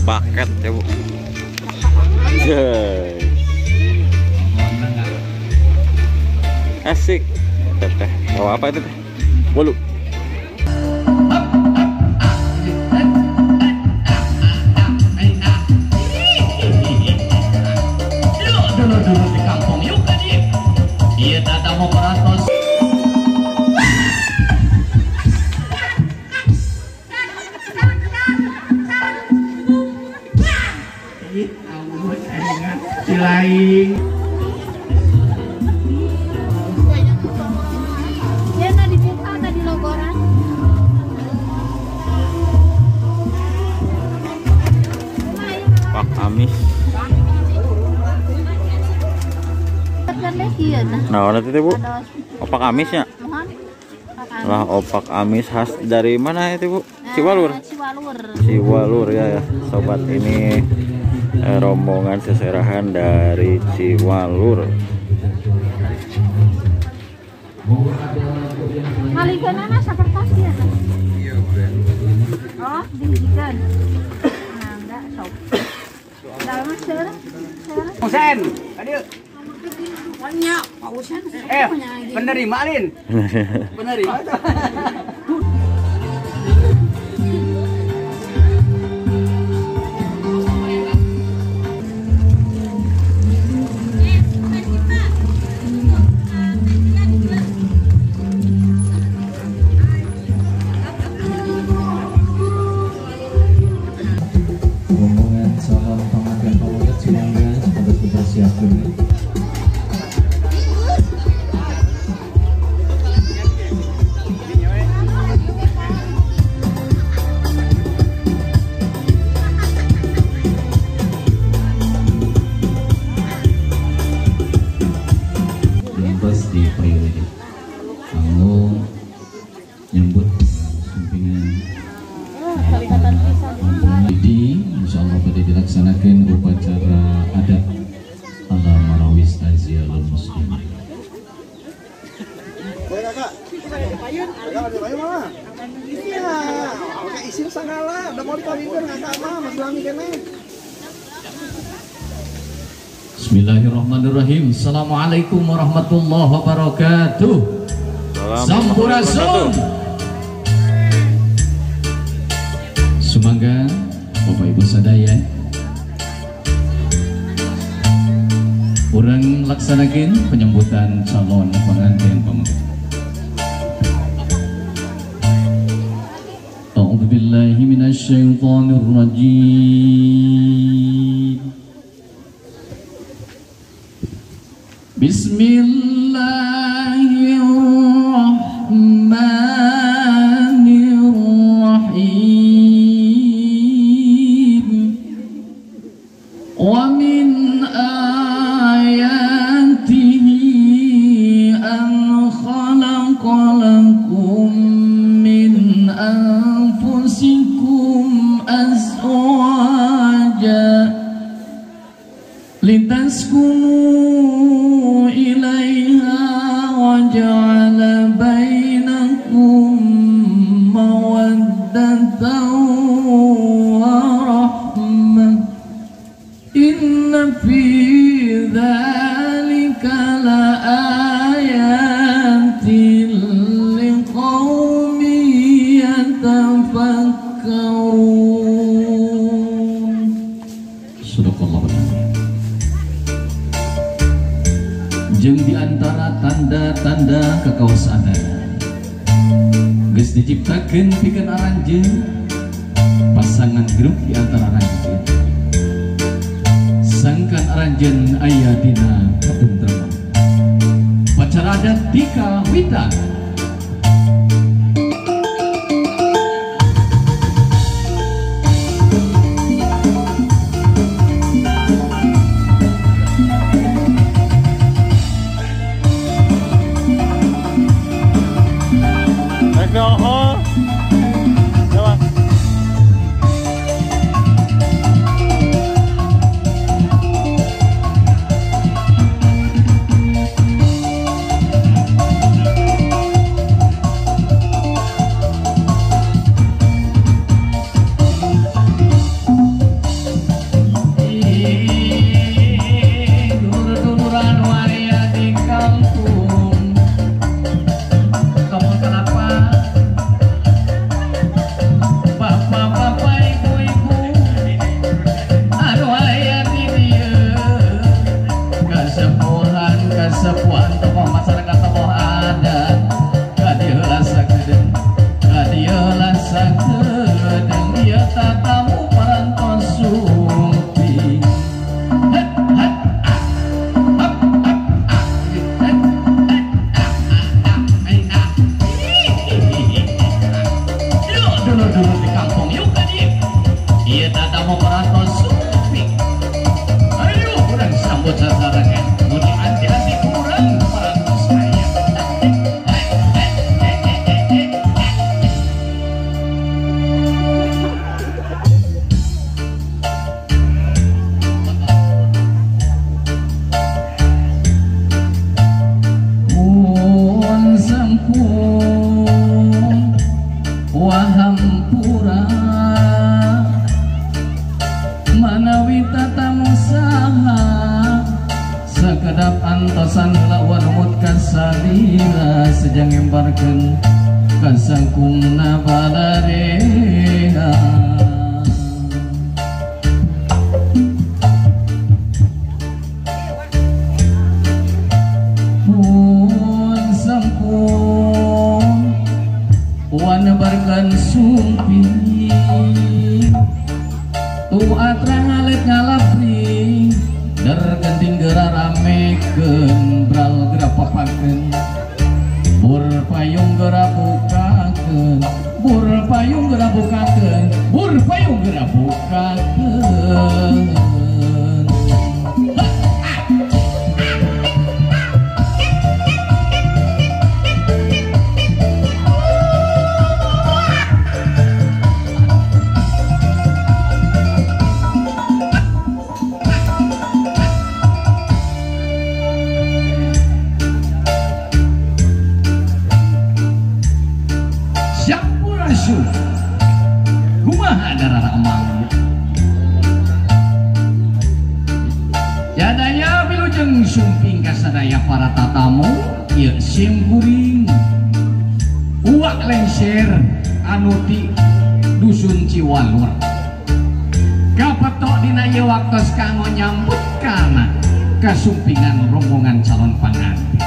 paket ya Bu. Asik. Teh, bawa apa itu teh? Bolu. Dulu di kampung yuk tadi. Iya tata mau peratos. Cilaing. Dia tadi buka tadi logoran. Pak Amis. Nah, nanti Bu. Opak Amisnya. Lah, opak Amis khas dari mana itu Bu? Ciwalur. Ciwalur ya, sobat, ini rombongan seserahan dari Ciwalur. Ngalikan anak seperti ya? Oh, dihikan. Nah, enggak, sob. Dalam sekarang. Husen, tadi. Banyak, Pak Husen. Penerima Lin. Penerima. Rombongan calon pengantin pemuda Cimangga semoga bersiap dulu. Terus di priority kamu nyambut sampingan jadi insyaallah pada dilaksanakan upacara adat ala marawis taziyatul muslimin. Bismillahirrahmanirrahim. Assalamualaikum warahmatullahi wabarakatuh. Sampurasun. Sumangga Bapak Ibu sadaya, urang laksanakeun penyambutan calon pengantin pemuda. A'udzubillahi minasyaitonir rajim. Bismillahirrahmanirrahim. Wa min ayatihi an khalaqa lakum min anfusikum azwaja litaskunu ilaiha wa ja'ala bainakum mawaddatan wa rahmah. Inna fi dzalika la ayatin liqaumin yatafakkarun. Sadaqallahu adzim. Jeung di antara tanda-tanda kekuasaan geus diciptakeun pikeun aranjeun pasangan grup di antara aranjeun. Sangkan aranjeun aya dina katentraman. Pacara adat tika witan. dulur-dulur di kampung yuk kadip. Ieu tata mau merantau suping. Ayo urang sambut sasarangan. Mun hati-hati kurang merantau saya. Wahampura manawi tatamu saha sakedap antosan lawan umut kasalira sejang embarkeun kasangkumna balareha pun sampun wana barkan sumpi tuat rangalit ngalapri dergenting gerar ramekeun bral gerak papakeun bur payung gerak bukakeun bur payung gerak bukakeun bur payung gerak bukakeun. Kumaha darah amang jadaya bilujeng sumping kasadaya para tatamu ieu simkuring uak lengser anu ti dusun Ciwalur kapetok dina ieu waktos kanggo nyambut kana kasumpingan rombongan calon pangantin.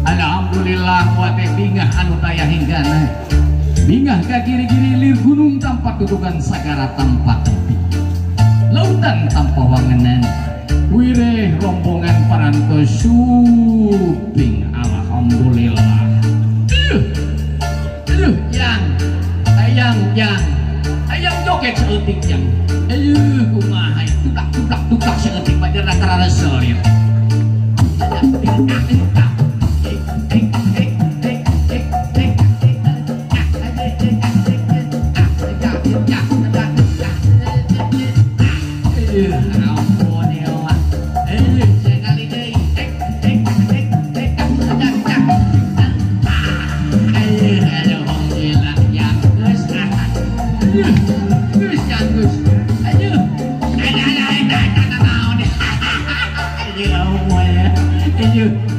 Alhamdulillah wa teh bingah anu taya hinggana bingah ka kiri-kiri lir gunung tanpa tutukan sagara tanpa tepi lautan tanpa wangenan wireh rombongan parantos suping. Alhamdulillah ayang joget seetik yang kumaha tudak seetik pada rata-rata solir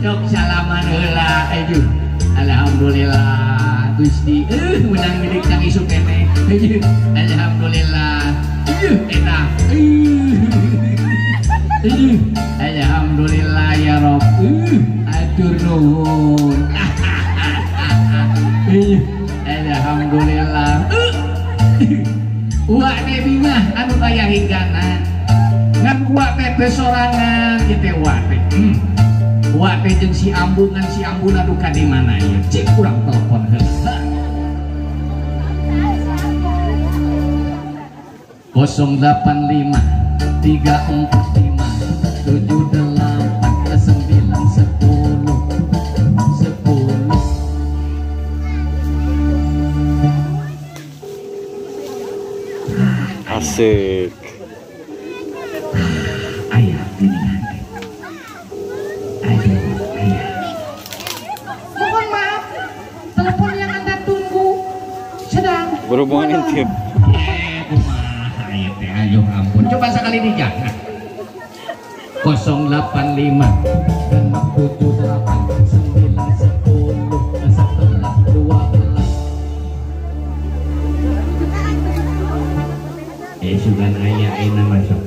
Jok salaman heula alhamdulillah Gusti menang milik cang isu kene alhamdulillah enak alhamdulillah ya Rob atur nuhun alhamdulillah uak teh bingah anu taya hinggana ngan uak teh besorangan ieu uak teh wah jeung si ambungan si ambuna duka di mana ya cik kurang telepon heula 085 345 78 9 10 asik ayah pilihan. Mohon maaf, telepon yang Anda tunggu sedang berhubungan intim. Ayo ampun, coba sekali dijaga. 085 678 9 10 12 sugan ayah ini masuk.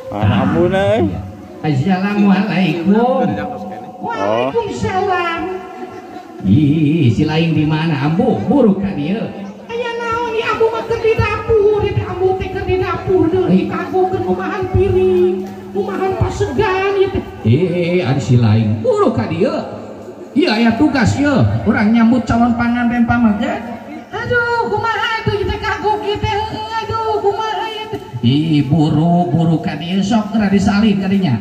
Ambuna Assalamualaikum. Waalaikumsalam. Ih, si lain di mana ambu? Buruk kan dia. Aya naon di ambu mah keur di dapur, di ambu teh keur di dapur deui kanggo keur kumahan piring. kumahan pasegan ieu teh. Ari si lain buru ka dieu. Ieu aya tugas ieu, urang nyambut calon panganten pamarga. Aduh, kumaha atuh ieu teh kagok ieu teh. Aduh, kumaha ieu teh. Buru ka dieu sok geura disalin ka dinya.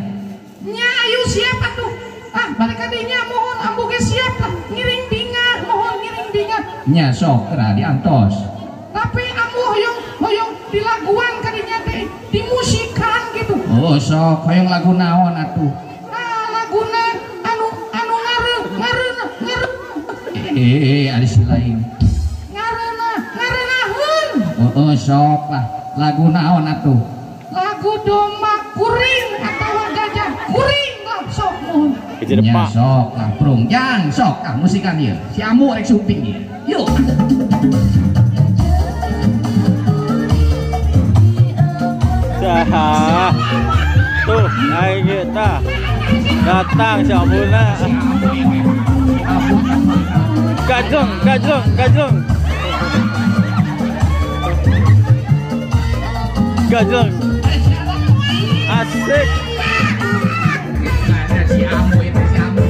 Nya ayo siap atuh. Balik ka dinya mohon ambu ge siap lah. Ngiring bingah, mohon ngiring bingah. Nya sok geura diantos. Tapi ambu hoyong dilaguan ka dinya teh, dimusikan gitu. Oh, sok hoyong lagu naon atuh? Laguna anu ngareuna. Ada si lain. Ngareunahun. Oh, sok lah. Lagu naon atuh? Lagu domba kuring atau gajah kuring lah sok mohon. Nya sok lah prung jang sok musikan ieu. Si amu rek suping ieu. Yuk. Tuh, aing kita datang si Amuna. Gajeng. Asik. Ada si Amu itu si Amu.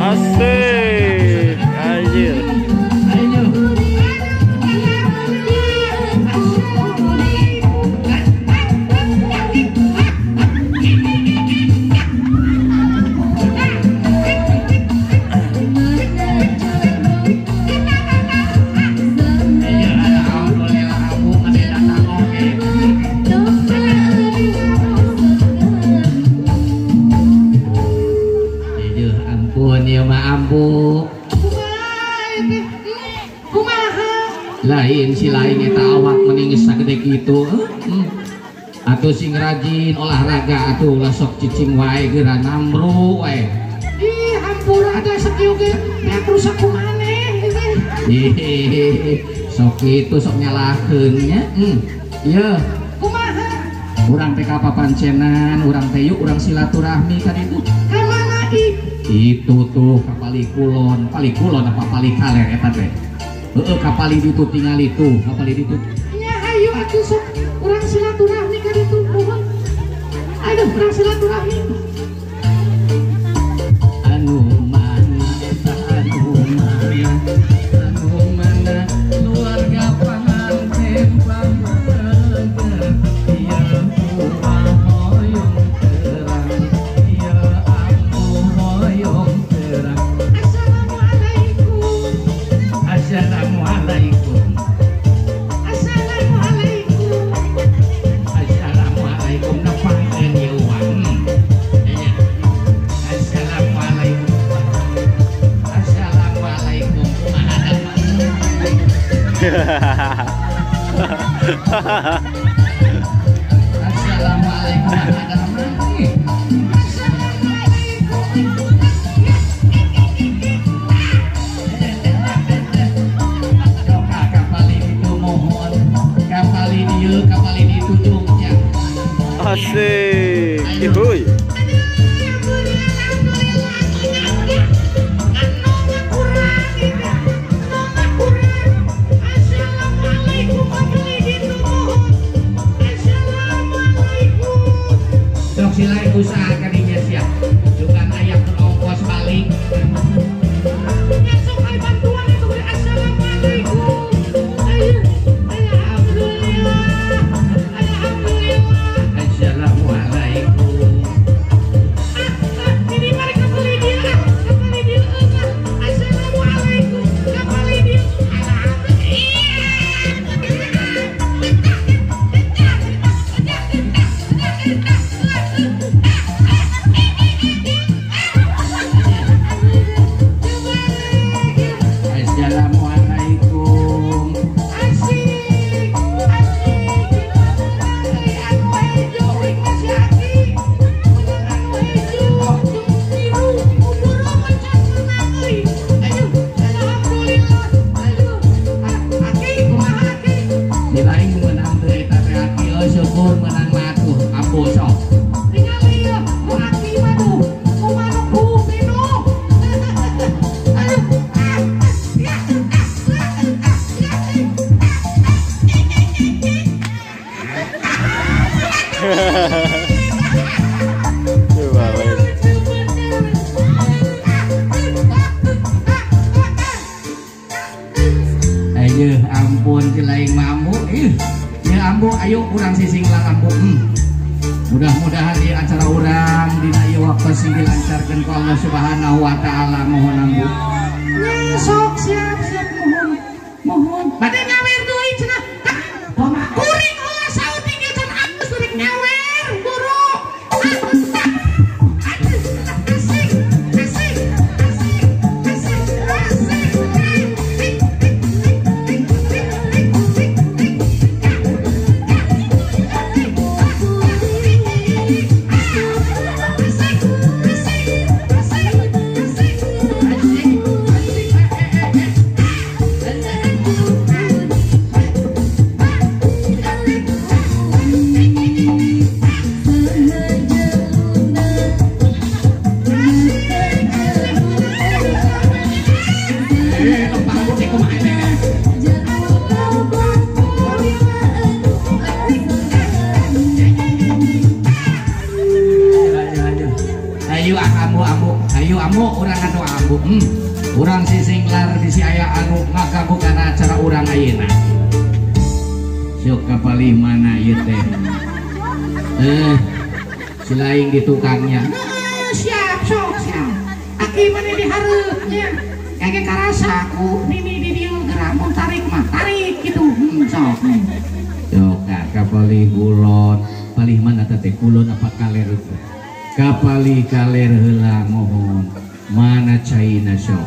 Asik, anjir. Lain si lain eta awak mending sagede kitu. Atuh sing rajin olahraga atuh lah sok cicing wae geura namru wae. Ih, hampura ada sakieu ge nek rusak kumaneh. Sok kitu sok nyalakeun nya. Ieu kumaha? Urang teh ka papancenan, urang teh yuk urang silaturahmi ka ditu. Ka mana itu tuh ka Palikulon apa Palikaler eta teh. Kapali ditu tinggal itu kapali ditu nya ayo atuh sok urang silaturahmi ka ditu mohon aduh urang silaturahmi anu mana keluarga panganten pamarga ya hoyong terang ya aku hoyong terang. Assalamualaikum. Napangan yuan. Assalamualaikum. Kapal ini tujungnya. Asik. Ihuy. Sok silai usaha kadinya siap. Juga ayak berongkos balik. Sok ay bantuan itu assalamualaikum. urang matuh ambo sok. Ningali ya, laki madu, kumano kupino. Aduh. Ayo ampun selain mambu ya ambu ayo kurang sisinglah ambu mudah-mudahan di acara orang di ayo waktu sing dilancarkan ku Allah subhanahu wa ta'ala mohon ambu ya sok siap mohon badai nyawer doi cenah kuring ulah sauting ya can agus kuring nyawer buru ayo ambu orang anu ambu orang sisinglar bisi aya anu ngagabuk karena acara orang ayeuna syok kapalih mana ieu teh silaing di tukangnya siap sok siap aki mana dihareupnya kage karasa ku nini di dieu geura mun tarik mah tarik kitu sok sok kapalih kulon palih mana teh kulon apa kaler itu kapali kaler heula mohon mana caina sok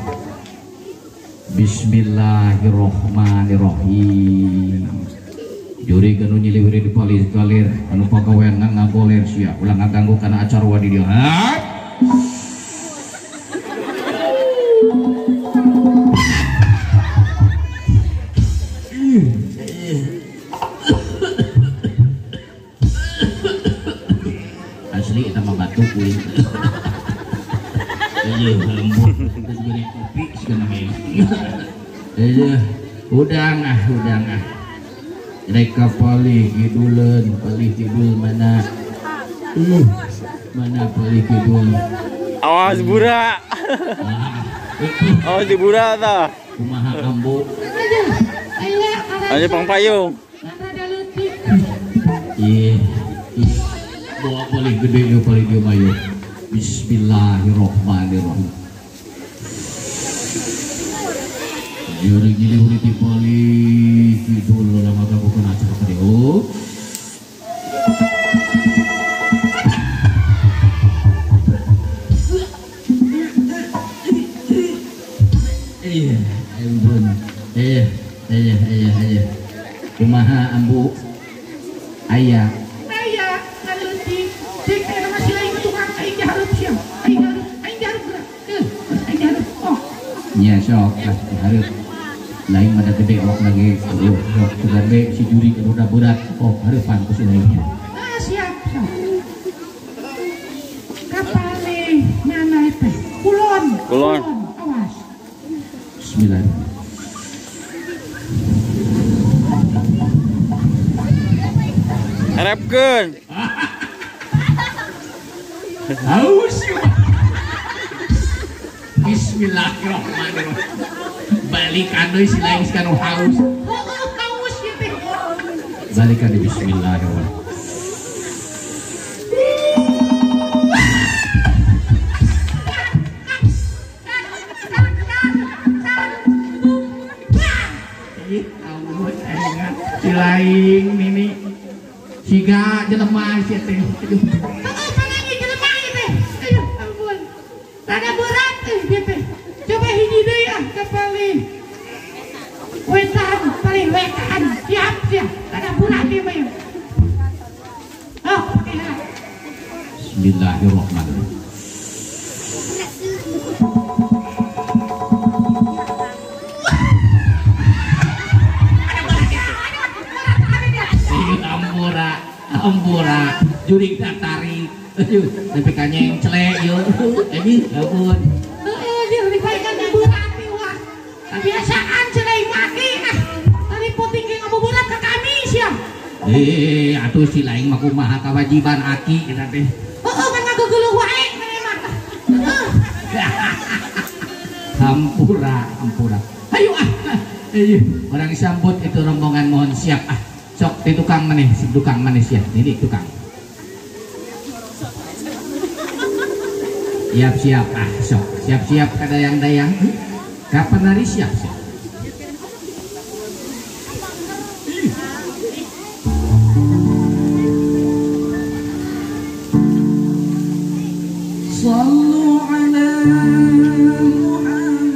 bismillahirrohmanirrohim juri kanu nyiliwiri di pali kaler anu pagawean ngaboler sia ulang ngaganggu kana acara wadi dia asli kita membantu kulit iya lembut terus beri kopi sekarang iya udang mereka palih kidulan palih kidul mana mana palih kidul awas bura awas di bura ta kumaha ambu aja pangpayung iya doa paling gede ya paling dia mayu bismillahirrohmanirrohim gini uriti paling kidul lama gak bukan acara tadi iya ampun iya kumaha ambu ayah ya sok harus lain mana gede awak lagi sok segede si juri kan udah berat harus pantas lainnya siap kapale nyana teh kulon awas bismillah harapkeun haus bismillahirrahmanirrahim balik anu si lain sekarang haus gitu balik anu bismillahirrahmanirrahim si lain ini siga jelema si teh rada berat dia teh coba hiji deui kapali wetan paling wetan siap rada berat dia mah bismillahirrahmanirrahim Ampura jurig tarik tapi kanyeng celek yuk ini ampun jurig baikan berat wah kebiasaan celek mati tadi puting ke ngabuburat ke kami siang atuh si lain mah kumaha kewajiban aki kita teh kan ngageuleuh wae mah Ampura ayo orang sambut itu rombongan mohon siap sok di tukang maneh si tukang maneh siap ini tukang siap sok siap kadayang-dayang kapan hari siap Sallu ala Muhammad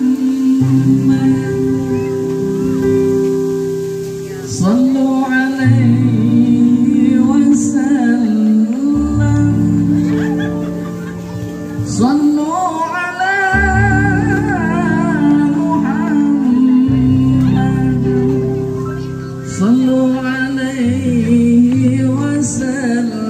Sallu alaihi wasallam Sallu ala Muhammad Sallu alaihi wasallam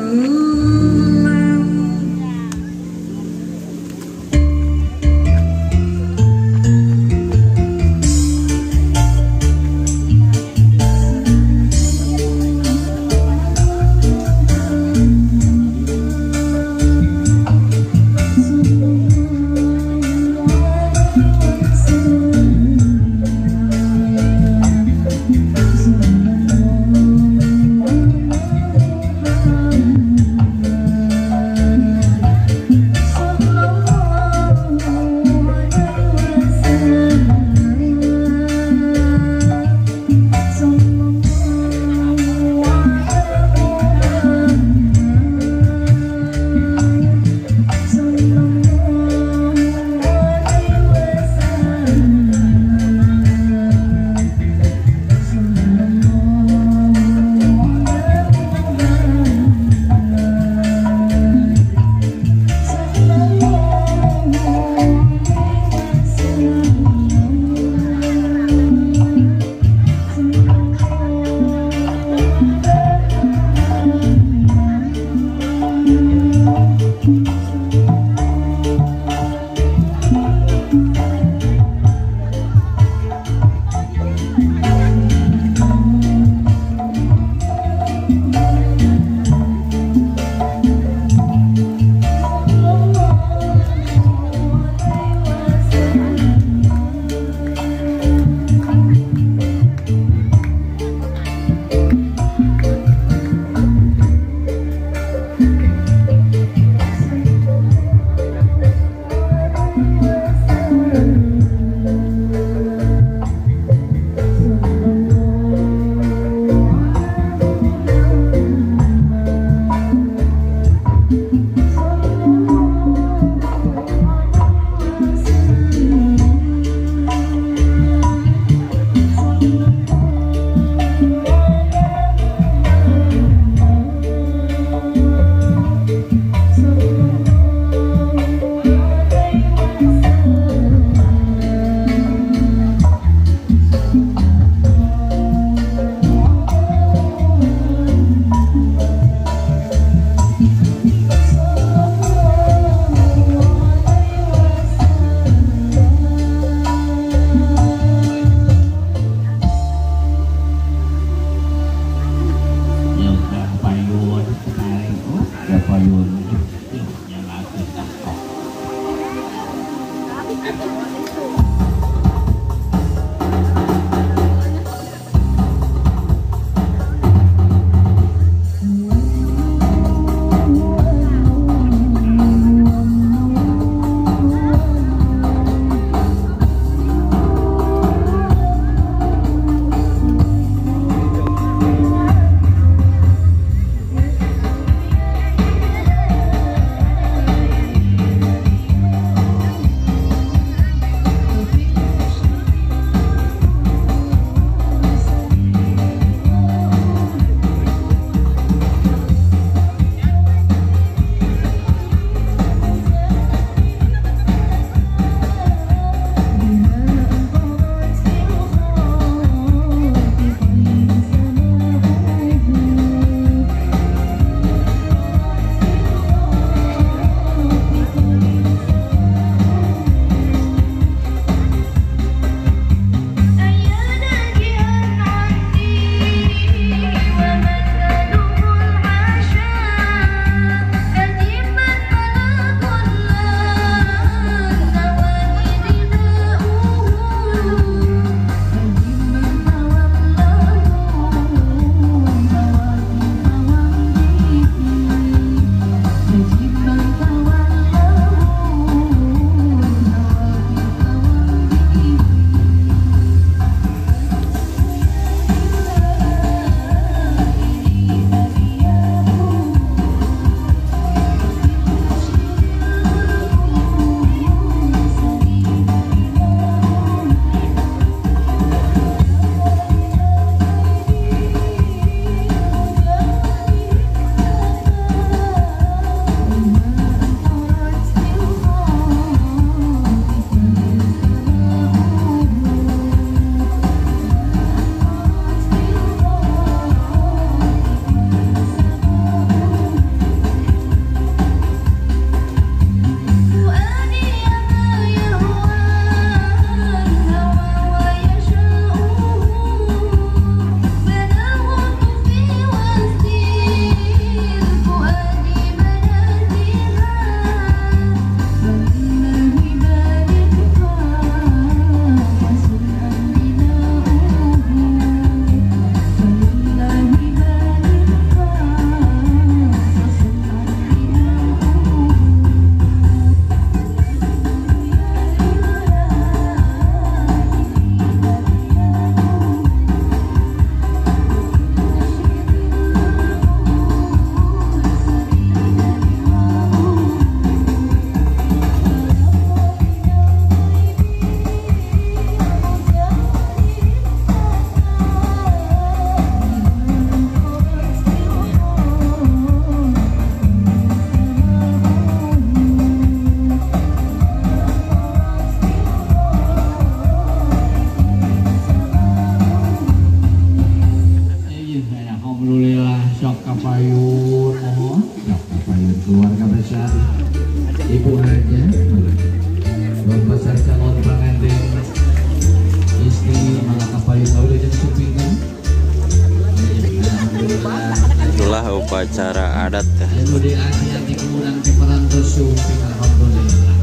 Lalu di Asia di kurang di perantau sumping alhamdulillah.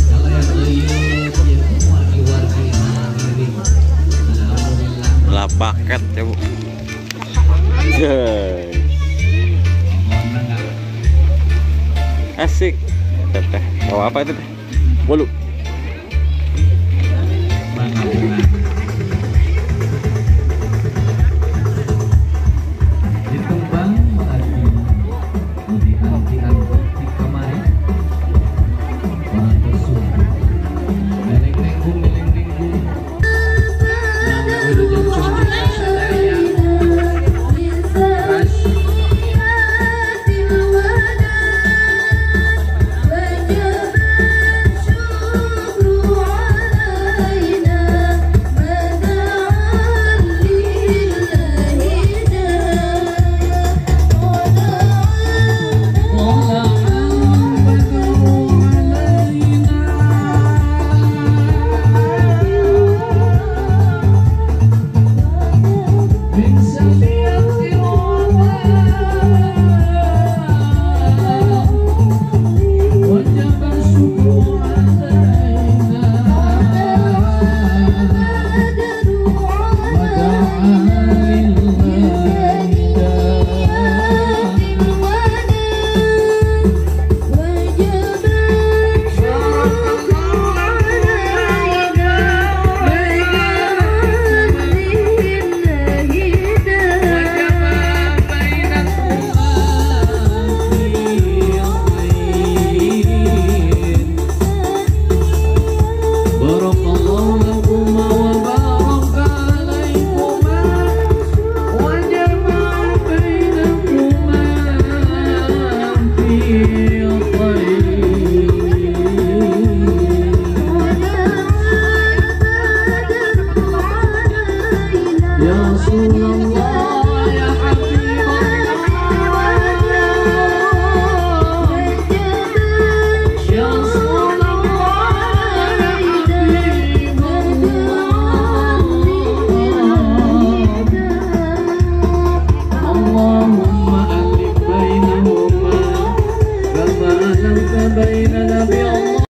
Kalau yang liur ya wargi-wargi ngiri. Alhamdulillah. Lah paket ya bu. Asik. Teteh. Bawa apa itu teh? Bolu. Bangga.